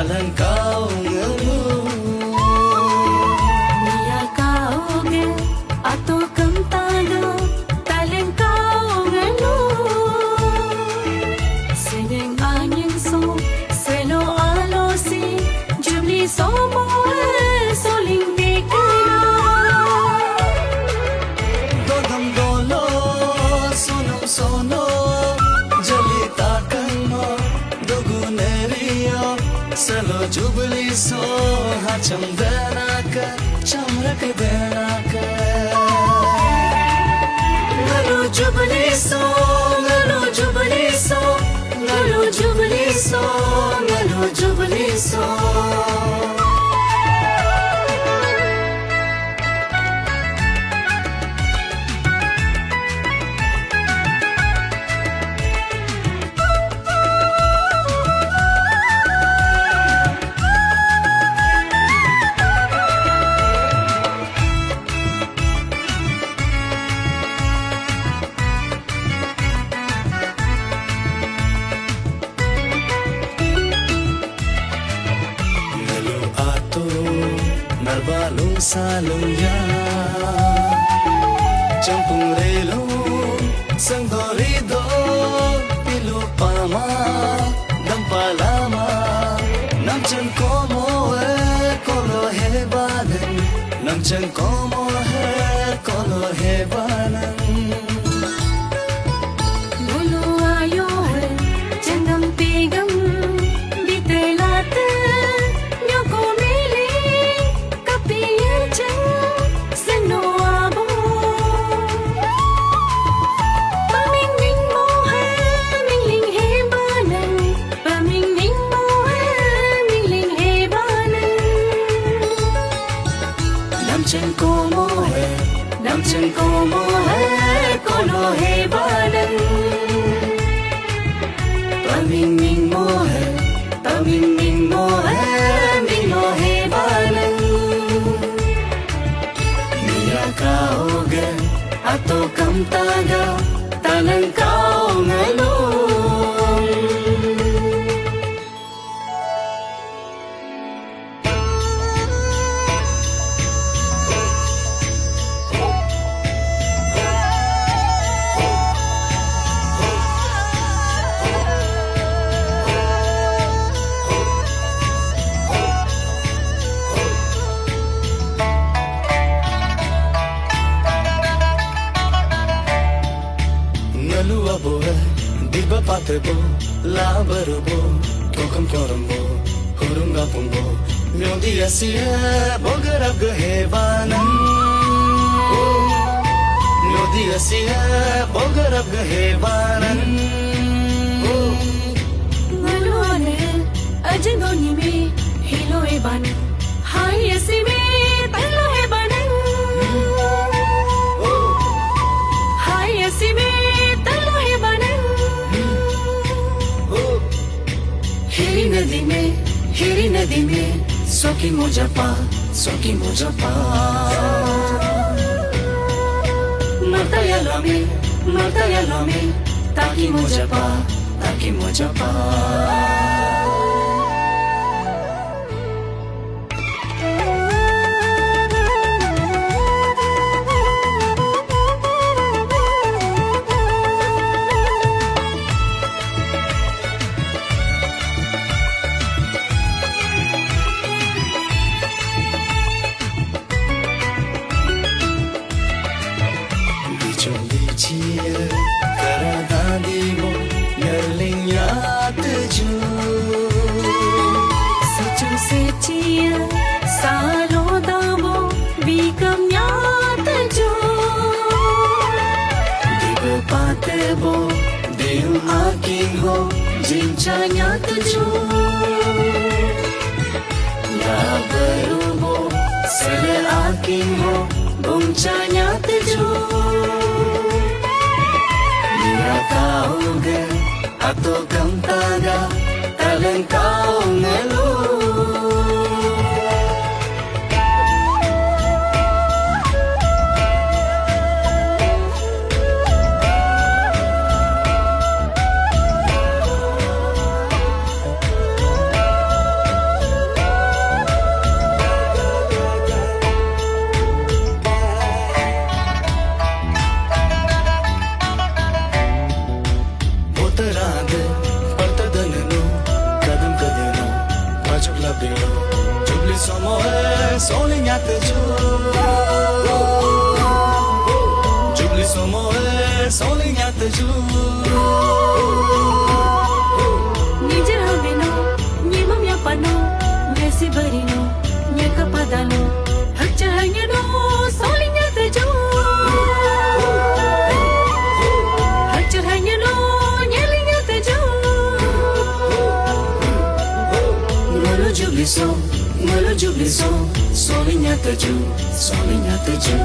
talang kau ngeluh. Niya kauge ato kantaga talang kau ngeluh. Singing anyang so selo alosi jubli somo soling dekana. Dodam dolo sonam sono jalita kanmo dogunerio selo jubli so hacham denaka chamrak denaka. Ngalo jubli so ngalo jubli so ngalo jubli so ngalo jubli so. Narbalong salong ya Campung relo sang dorido pilu pama dampalama namchan como kolo hebanan namchan como kolo hebanan. Bulu ayo jangam pegam bitelat nyoko mili kapiya jang seno abo. Paming ning mo mingling hebanan paming ning mo mingling hebanan. Namchan como kolo hebanan. Paming ning mo minglo hebanan. Niya kauge ato kamtaga talang kau ngalung. Ngalua bo diba patebo labarbo tokam kyorombo hurunga pumbo myodi asia bogarab gehebanan. Myodi asia bogarab gehebanan. Maluane ajendoni me hilo hebanan hai asime talo hebanan. Hai asime talo hebanan. Hiri nadi me soki mojapa mataya lame taki mojapa Salo damo bikam nyat jo dibe patebo deum aking ho jincha nyat jo labarubo sele aking ho bungcha nyat jo niya kauge ato kamtaga talang kau ngeluh. habilo jubli somo solignate giù jubli somo solignate giù Nije haveno nyimam ya pano mesi barino nyaka padano hakcha hanyano solignate giù hakcha hanyano nyelignate giù Ngalo jubli so solignate giù solignate giù